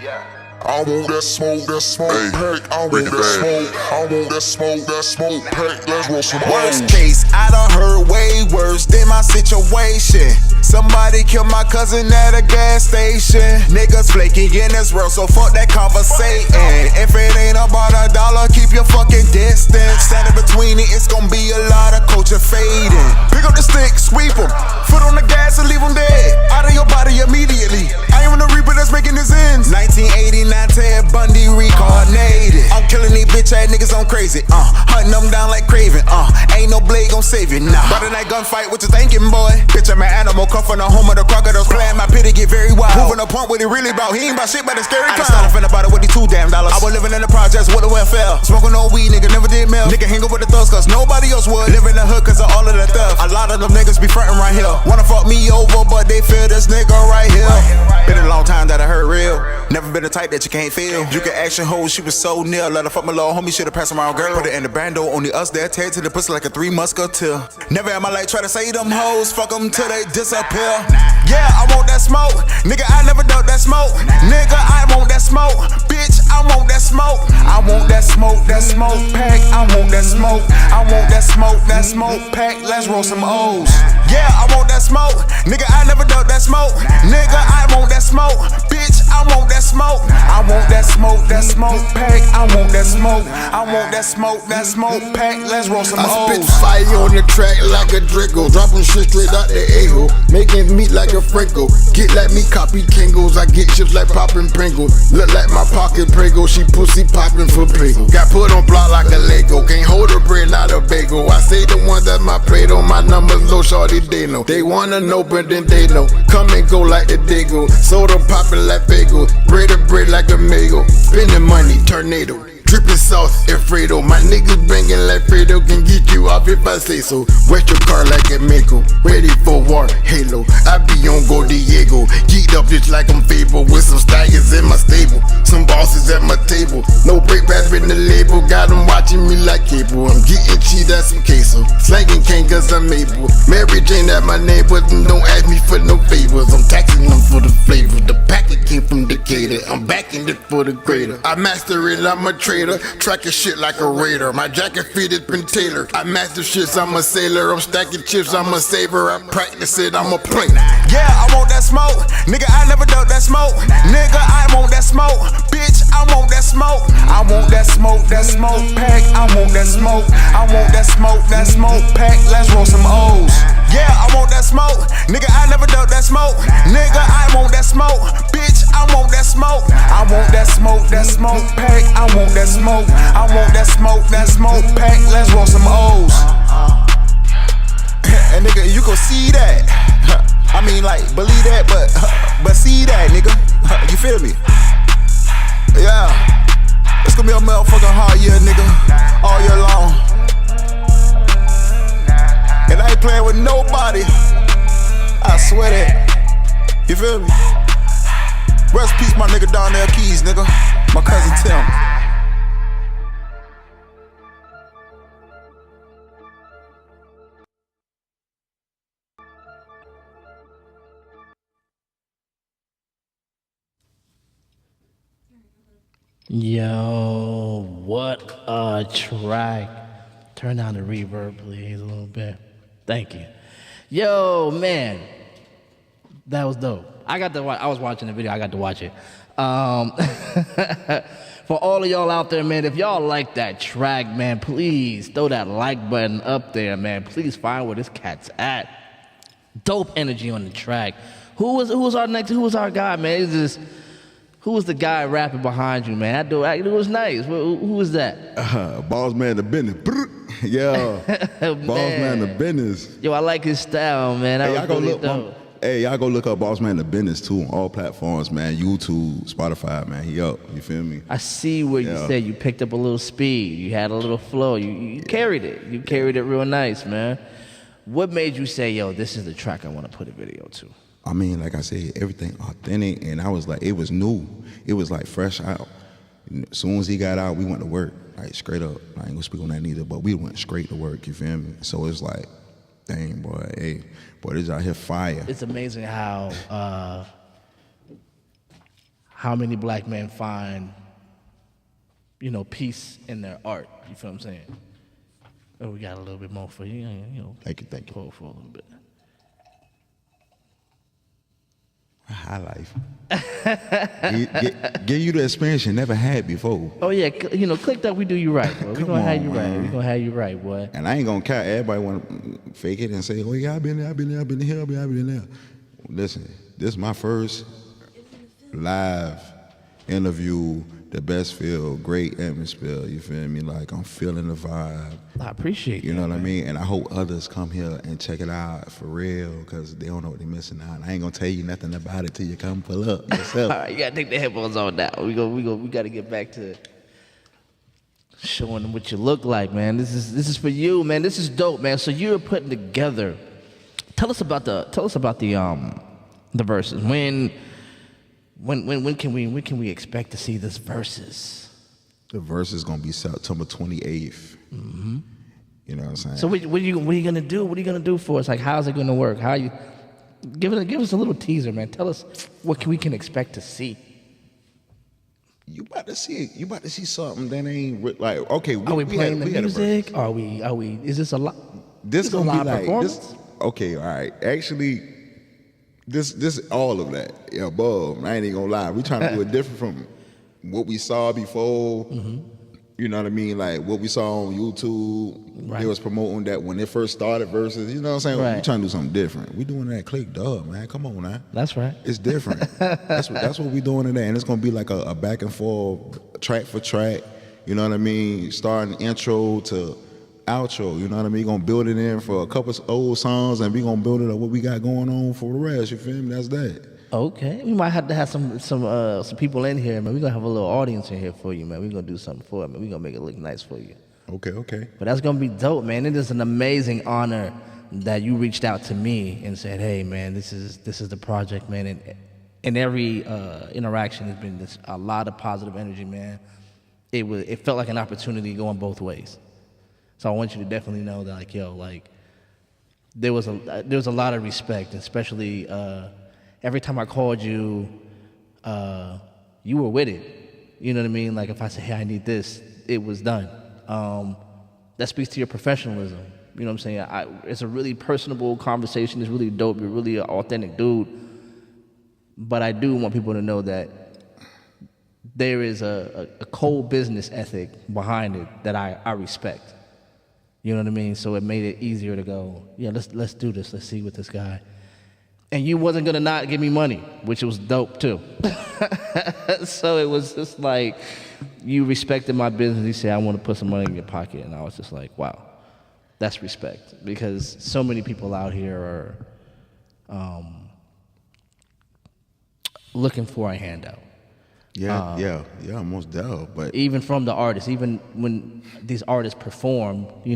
Yeah. I want that smoke, pack. I want that smoke, I want that smoke, pack. Let's roll some Worst case, I done heard way worse than my situation. Somebody killed my cousin at a gas station. Niggas flaky in this world, so fuck that conversating. If it ain't about a dollar, keep your fucking distance. Standing between it, it's gonna be a lot of culture fading. Pick up the stick, sweep 'em, foot on the gas and leave 'em dead. Out of your body immediately. I am the reaper that's making this ends. 1989 Ted Bundy reincarnated. I'm killing these bitch ass niggas on crazy. Hunting them down like Craven. Ain't no blade gon' save you, nah. But in that gunfight, what you thinking, boy? Bitch, I'm an animal, come from the home of the crocodiles. Playing my pity get very wild. Moving the point what he really about. He ain't about shit, but a scary clown. I started finna about it with these $2 damn. I was living in the projects with the welfare. Smoking no weed, nigga, never did mail. Nigga hang up with the thugs, cause nobody else would. Live in the hood, cause of all of the theft. A lot of them niggas be frontin' right here. Wanna fuck me over, but they feel this nigga right here. Been a long time that I heard real. Never been the type that you can't feel. You can action hold, she was so near. Let her fuck my little homie, should've passed around girl. Put it in the bando, only us there. Tagged to the pussy like a 3 musketeer. Never in my life try to say them hoes. Fuck them till they disappear. Yeah, I want that smoke. Nigga, I never doubt that smoke. Nigga, I want that smoke. Bitch, I want that smoke. I want that smoke pack. I want that smoke. I want that smoke pack. Let's roll some O's. Yeah, I want that smoke. Nigga, I never doubt that smoke. Nigga, I want that smoke. Bitch, I want that smoke. I want that smoke pack. I want that smoke. I want that smoke pack. Let's roll some O's. I spit fire on the track like a Draco. Dropping shit straight out the a-hole. Making meat like a Franco. Get like me, copy Kangos. I get chips like poppin' Pringles. Look like my pocket Prego. She pussy poppin' for Prego. Got put on block like a Lego. Can't hold a bread, not a bagel. I say the ones that my plate on. My numbers low, shorty, they know. They wanna know, but then they know. Come and go like the Dago. Soda poppin' like bagel. Bread like a mago. Spending money, tornado. Drippin' sauce, Alfredo. My niggas bangin' like Fredo. Can get you off if I say so. Wet your car like a Mako. Ready for war, Halo. I be on Go Diego. Geeked up just like I'm Fable. With some stallions in my stable. Some bosses at my table. No break back in the label. Got them watching me like cable. I'm getting cheese at some queso. Slanging cane cause I'm able. Mary Jane at my neighbors. And don't ask me for no favors. I'm taxing them for the flavor. The packet came from Decatur. I'm backing it for the greater. I master it, I'm a trader. Tracking shit like a raider. My jacket fitted been tailored. I master shits, I'm a sailor. I'm stacking chips, I'm a saver. I practice it, I'm a plane. Yeah, I want that smoke. Nigga, I never doubt that smoke. Nigga, I want that smoke. Bitch, I want that smoke. I want that smoke pack. I want that smoke. I want that smoke pack. Let's roll some O's. Yeah, I want that smoke. Nigga, I never doubt that smoke. Nigga, I want that smoke. Bitch, I want that smoke. I want that smoke pack. I want that smoke. I want that smoke pack. Let's roll some O's. And nigga, you gon' see that. I mean, like, believe that, but see that, nigga. You feel me? Yeah. It's gonna be a motherfucking hard year, nigga. All year long. And I ain't playing with nobody. I swear that. You feel me? Rest in peace, my nigga Donnell Keys, nigga. My cousin Tim. Yo, what a track. Turn down the reverb, please, a little bit. Thank you. Yo, man, that was dope. I was watching the video. I got to watch it. For all of y'all out there, man, if y'all like that track, man, please throw that like button up there, man. Please find where this cat's at. Dope energy on the track. Who was our guy, man? Who was the guy rapping behind you, man? It was nice. Who was that? Boss man the business. Yeah. Boss man the business. Yo, I like his style, man. Y'all go look up Boss Man the Business too on all platforms, man. YouTube, Spotify, man. He up. You feel me? I see where you said you picked up a little speed. You had a little flow. You carried it. You carried it real nice, man. What made you say, yo, this is the track I want to put a video to? I mean, like I said, everything authentic, and I was like, it was new. It was like fresh out. As soon as he got out, we went to work, like straight up. I ain't gonna speak on that neither, but we went straight to work, you feel me? So it's like, dang, boy, hey, boy, this out here fire. It's amazing how how many black men find, peace in their art. You feel what I'm saying? Oh, we got a little bit more for you. Thank you. Pull for a little bit. Ga.life. Give you the experience you never had before. Oh yeah, Cliqu'd, we do you right, boy. We gonna have you right. We gonna have you right, boy. And I ain't gonna count. Everybody want to fake it and say, "Oh yeah, I've been there, I've been here, I've been there." Listen, this is my first live interview. The best feel, great atmosphere. You feel me? Like I'm feeling the vibe. I appreciate You that, know what man. I mean? And I hope others come here and check it out for real, because they don't know what they're missing out. I ain't gonna tell you nothing about it till you come pull up yourself. All right, you gotta take the headphones on now. We gotta get back to showing them what you look like, man. This is for you, man. This is dope, man. So you're putting together. Tell us about the verses. When can we expect to see this verses? The verse is gonna be September 28th. Mm-hmm. You know what I'm saying? So what are you gonna do? What are you gonna do for us? Like, how's it gonna work? How you give us a little teaser, man. Tell us what we can expect to see. You about to see something that ain't like, okay. Are we playing the had a music? verse. Are we? Is this a lot? This gonna be live like performance? this. Okay, all right. Actually, this all of that. Yeah, above. I ain't even gonna lie. We trying to do it different from what we saw before. Mm-hmm. You know what I mean? Like what we saw on YouTube. Right. They was promoting that when it first started versus. You know what I'm saying? Right. We trying to do something different. We doing that Cliqu'd, man. Come on now. That's right. It's different. that's what we doing today, and it's gonna be like a back and forth, track for track. You know what I mean? Starting intro to outro. You know what I mean? Gonna build it in for a couple old songs, and we gonna build it up what we got going on for the rest. You feel me? That's that. Okay, we might have to have some people in here, man. We're gonna have a little audience in here for you, man. We're gonna do something for it, man. We're gonna make it look nice for you. Okay. But that's gonna be dope, man. It is an amazing honor that you reached out to me and said, "Hey, man, this is the project, man." And every interaction has been a lot of positive energy, man. It felt like an opportunity going both ways. So I want you to definitely know that, there was a lot of respect, especially every time I called you, you were with it. You know what I mean? Like if I said, "Hey, I need this," it was done. That speaks to your professionalism. You know what I'm saying? It's a really personable conversation. It's really dope. You're really an authentic dude. But I do want people to know that there is a cold business ethic behind it that I respect. You know what I mean? So it made it easier to go, yeah, let's do this. Let's see what this guy. And you wasn't gonna not give me money, which was dope too. So it was just like, you respected my business. You said, "I want to put some money in your pocket," and I was just like, wow, that's respect. Because so many people out here are looking for a handout. Yeah, most definitely. But Even from the artists, even when these artists perform, a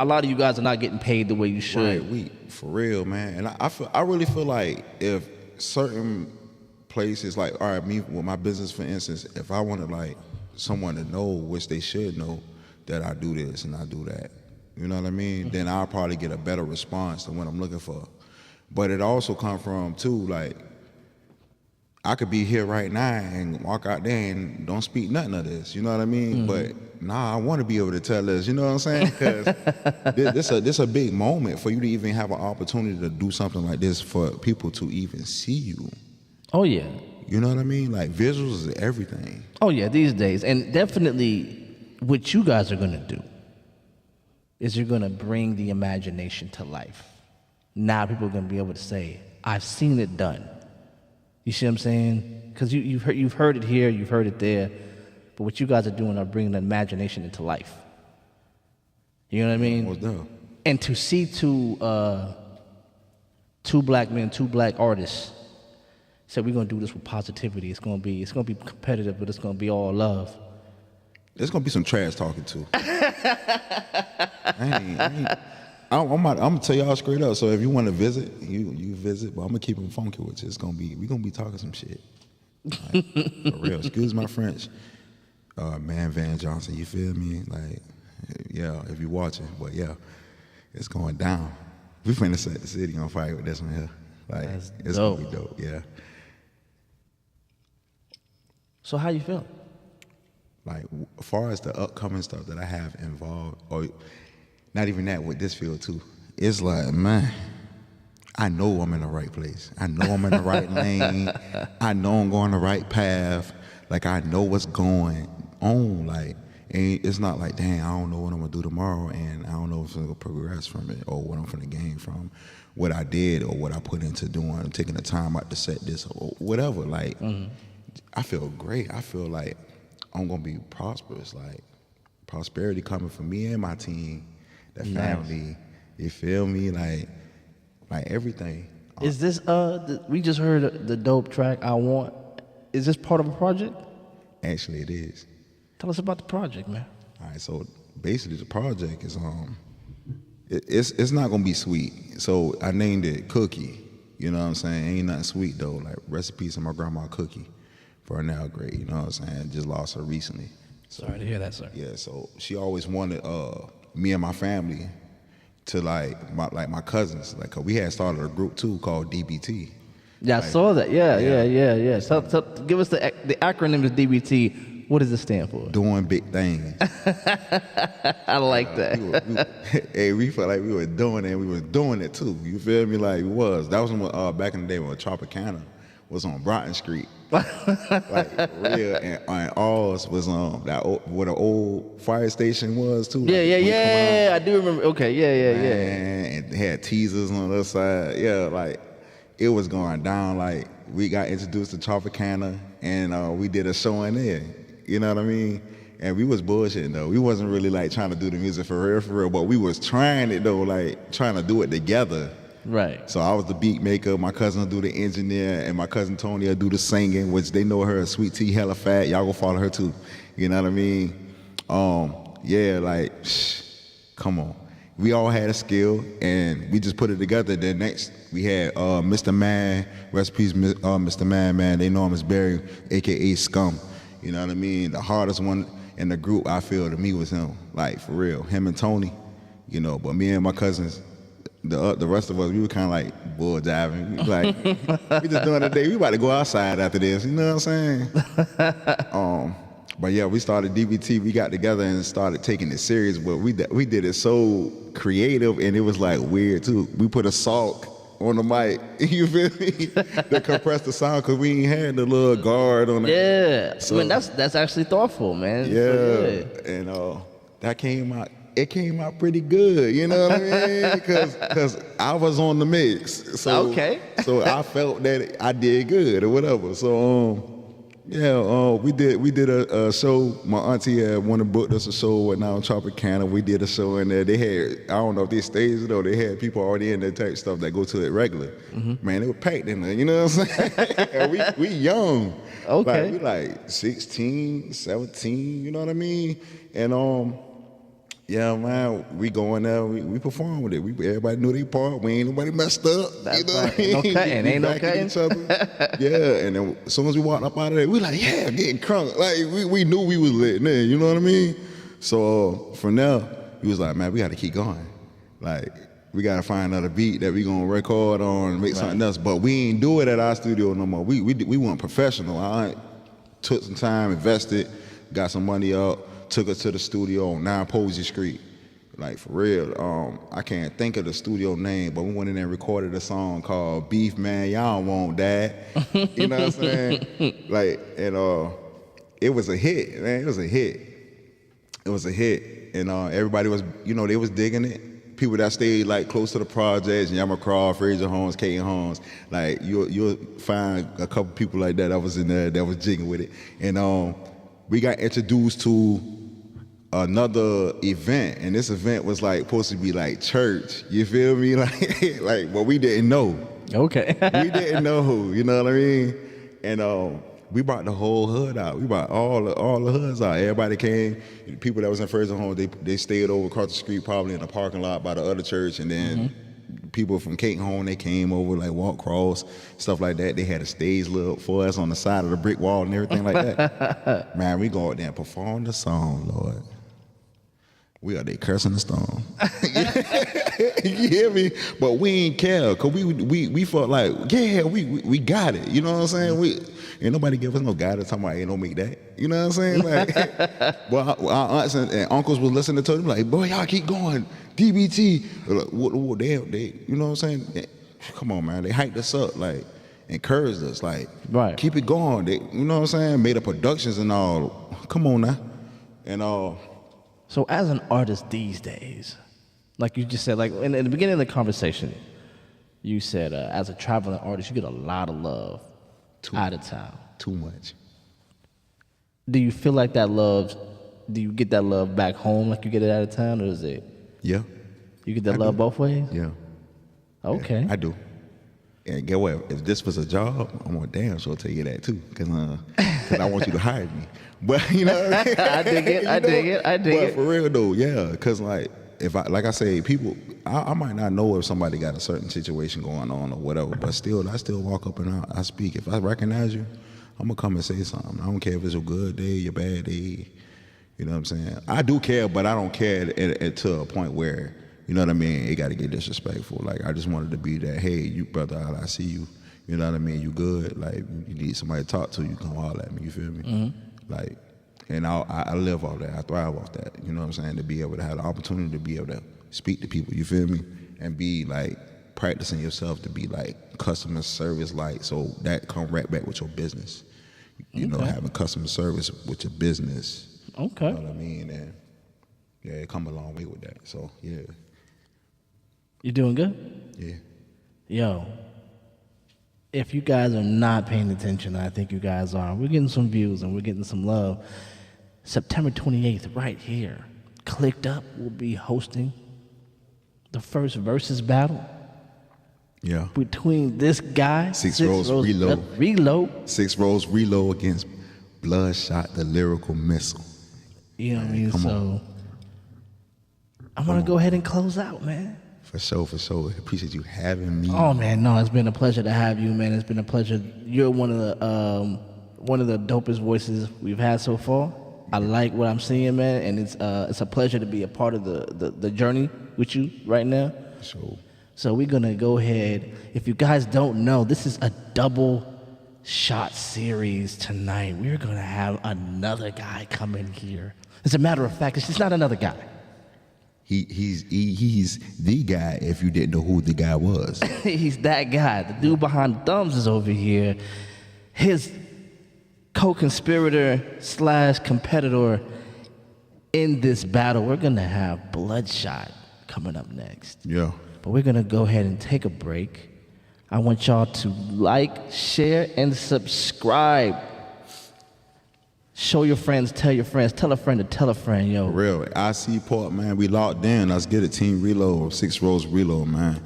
lot of you guys are not getting paid the way you should. right, for real, man. And I really feel like if certain places, like, all right, me with my business, for instance, if I wanted like someone to know, which they should know, that I do this and I do that, you know what I mean? Mm-hmm. Then I'll probably get a better response than what I'm looking for. But it also come from too, like, I could be here right now and walk out there and don't speak nothing of this, you know what I mean? Mm-hmm. But I want to be able to tell this, you know what I'm saying? Because this a big moment for you to even have an opportunity to do something like this, for people to even see you. Oh yeah. You know what I mean? Like, visuals is everything. Oh yeah, these days. And definitely what you guys are gonna do is you're gonna bring the imagination to life. Now people are gonna be able to say, "I've seen it done." You see what I'm saying? Because you've heard it here, you've heard it there, but what you guys are doing are bringing the imagination into life. You know what I mean? What's that? And to see two black men, two black artists, said, "We're gonna do this with positivity. It's gonna be competitive, but it's gonna be all love." There's gonna be some trash talking too. I'm gonna tell y'all straight up. So if you want to visit, you visit. But I'm gonna keep them funky with you. We gonna be talking some shit. Like, for real. Excuse my French, man. Van Johnson. You feel me? Like, yeah. If you're watching, but yeah, it's going down. We finna set the city on fire with this one here. Like, That's it's dope. gonna be dope. Yeah. So how you feeling? Like, as far as the upcoming stuff that I have involved, or not even that, with this field too, it's like, man, I know I'm in the right place. I know I'm in the right lane. I know I'm going the right path. Like, I know what's going on. Like, and it's not like, dang, I don't know what I'm gonna do tomorrow, and I don't know if I'm gonna progress from it, or what I'm gonna gain from what I did, or what I put into doing, taking the time out to set this, or whatever. Like, I feel great. I feel like I'm gonna be prosperous. Like, prosperity coming for me and my team, the family. You feel me? Like everything. Is this we just heard the dope track I Want. Is this part of a project? Actually, it is. Tell us about the project, man. All right, so basically the project is it's not gonna be sweet. So I named it Cookie. You know what I'm saying? Ain't nothing sweet though. Like, recipes of my grandma Cookie for her now grade. You know what I'm saying? Just lost her recently. Sorry to hear that, sir. Yeah, so she always wanted me and my family to like my cousins. Like, 'cause we had started a group too called DBT. Yeah, I saw that. Yeah. So, give us the acronym is DBT. What does it stand for? Doing big things. I like that. We felt like we were doing it, and we were doing it too. You feel me? Like, it was. That was when, back in the day when Tropicana was on Broughton Street. Like, real, and ours was where the old fire station was too. Yeah. I do remember. Okay, yeah. And they had teasers on the other side. Yeah, like, it was going down. Like, we got introduced to Tropicana, and we did a show in there. You know what I mean? And we was bullshitting though. We wasn't really like trying to do the music for real, but we was trying it though, like trying to do it together. Right. So I was the beat maker, my cousin would do the engineer, and my cousin Tony would do the singing, which they know her as Sweet Tea, hella fat. Y'all go follow her too. You know what I mean? Yeah, like, come on. We all had a skill, and we just put it together. Then next, we had Mr. Man, recipes, Mr. Man. They know him as Barry, a.k.a. Scum. You know what I mean? The hardest one in the group, I feel, to me, was him. Like, for real. Him and Tony, you know. But me and my cousins, the rest of us, we were kind of like bull diving. Like, we just doing the day. We about to go outside after this. You know what I'm saying? But yeah, we started DBT. We got together and started taking it serious. But we did it so creative, and it was like weird too. We put a salt on the mic. You feel me? To compress the sound, because we ain't had the little guard on it. Yeah. So, I mean, that's actually thoughtful, man. Yeah. So And that came out. It came out pretty good. You know what I mean? Because I was on the mix. So, okay. So I felt that I did good or whatever. So yeah, we did a show. My auntie had wanted to book us a show now in Tropicana. We did a show in there. They had, I don't know if they staged it or they had people already in there type stuff that go to it regular. Man, they were packed in there, you know what I'm saying? And we young. Okay. Like, we like 16, 17, you know what I mean? And yeah, man, we go in there, we perform with it. Everybody knew their part. We ain't nobody messed up. That's you know right. what I mean? No cutting, ain't no cutting. Each other. Yeah, and then as soon as we walked up out of there, we like, yeah, getting crunk. Like, we knew we was lit, man, you know what I mean? So from there, we was like, man, we got to keep going. Like, we got to find another beat that we going to record on and make something else. But we ain't do it at our studio no more. We weren't professional. I took some time, invested, got some money up, took us to the studio on 9 Posey Street. Like, for real, I can't think of the studio name, but we went in there and recorded a song called Beef Man, Y'all Won't Dad. You know what I'm saying? Like, and it was a hit, man. It was a hit. It was a hit. And everybody was, you know, they was digging it. People that stayed, like, close to the projects, Yamacraw, Fraser Holmes, Kaden Holmes, like, you'll find a couple people like that was in there that was jigging with it. And we got introduced to another event, and this event was like supposed to be like church. You feel me? Like, but we didn't know. Okay. We didn't know. You know what I mean? And we brought the whole hood out. We brought all the hoods out. Everybody came. People that was in Fraser Home, they stayed over across the street, probably in the parking lot by the other church, and then people from Caton Home, they came over, like walk across, stuff like that. They had a stage lit up for us on the side of the brick wall and everything like that. Man, we go out there and perform the song, Lord. We are there cursing the storm. You hear me? But we ain't care, because we felt like, yeah, we got it. You know what I'm saying? Ain't nobody give us no guidance talking about, ain't no make that. You know what I'm saying? Like, well, our aunts and uncles was listening to them like, boy, y'all keep going. DBT. Like, they, you know what I'm saying? Come on, man. They hyped us up, like, encouraged us, like, right. Keep it going. They, you know what I'm saying? Made up productions and all. Come on now. And So as an artist these days, like you just said, like in the beginning of the conversation, you said as a traveling artist, you get a lot of love out of town. Too much. Do you feel like that love, do you get that love back home like you get it out of town, or is it? Yeah. You get that love both ways? Yeah. Okay. Yeah, I do. And get what? If this was a job, I'm gonna damn sure tell you that too, cause I want you to hire me. But you know, I dig it. I dig it. I dig it. But for real though, yeah, cause like if I say people, I might not know if somebody got a certain situation going on or whatever, but still, I still walk up and I speak. If I recognize you, I'm gonna come and say something. I don't care if it's a good day, a bad day. You know what I'm saying? I do care, but I don't care to a point where, you know what I mean, it got to get disrespectful. Like, I just wanted to be that, hey, you brother, I see you. You know what I mean? You good. Like, you need somebody to talk to, you come holler at me. You feel me? Mm-hmm. Like, and I live off that. I thrive off that. You know what I'm saying? To be able to have the opportunity to be able to speak to people. You feel me? And be like practicing yourself to be like customer service like, so that come right back with your business. You know, having customer service with your business. Okay. You know what I mean? And yeah, it come a long way with that. So yeah. You doing good? Yeah. Yo, if you guys are not paying attention, I think you guys are. We're getting some views and we're getting some love. September 28th, right here, Clicked Up will be hosting the first versus battle. Yeah. Between this guy, 6Ros Relo. Relo. 6Ros Relo against Bloodshot, the lyrical missile. You know what I mean? So I'm going to go ahead and close out, man. For sure, for sure. Appreciate you having me. Oh man, no, it's been a pleasure to have you, man. It's been a pleasure. You're one of the dopest voices we've had so far. I like what I'm seeing, man, and it's a pleasure to be a part of the journey with you right now. Sure. So we're gonna go ahead. If you guys don't know, this is a double shot series tonight. We're gonna have another guy come in here. As a matter of fact, it's just not another guy. He's the guy if you didn't know who the guy was. He's that guy. The dude behind the thumbs is over here. His co-conspirator / competitor in this battle. We're going to have Bloodshot coming up next. Yeah. But we're going to go ahead and take a break. I want y'all to like, share, and subscribe. Show your friends, tell your friends, tell a friend to tell a friend, yo. For real. IC Port, man, we locked in. Let's get it. Team Reload, 6Ros Relo, man.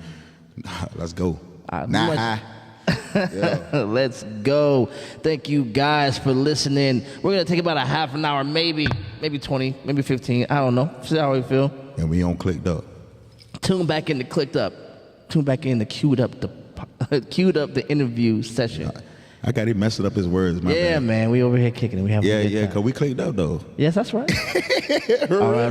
Let's go. Yeah. Let's go. Thank you guys for listening. We're going to take about a half an hour, maybe 20, maybe 15. I don't know. See how we feel. And we on Clicked Up. Tune back in to Clicked Up. Tune back in to Queu'd Up the interview session. I got him messing up his words, my bad. Man. We over here kicking it. We have a good time. Because we clicked up, though. Yes, that's right. All right.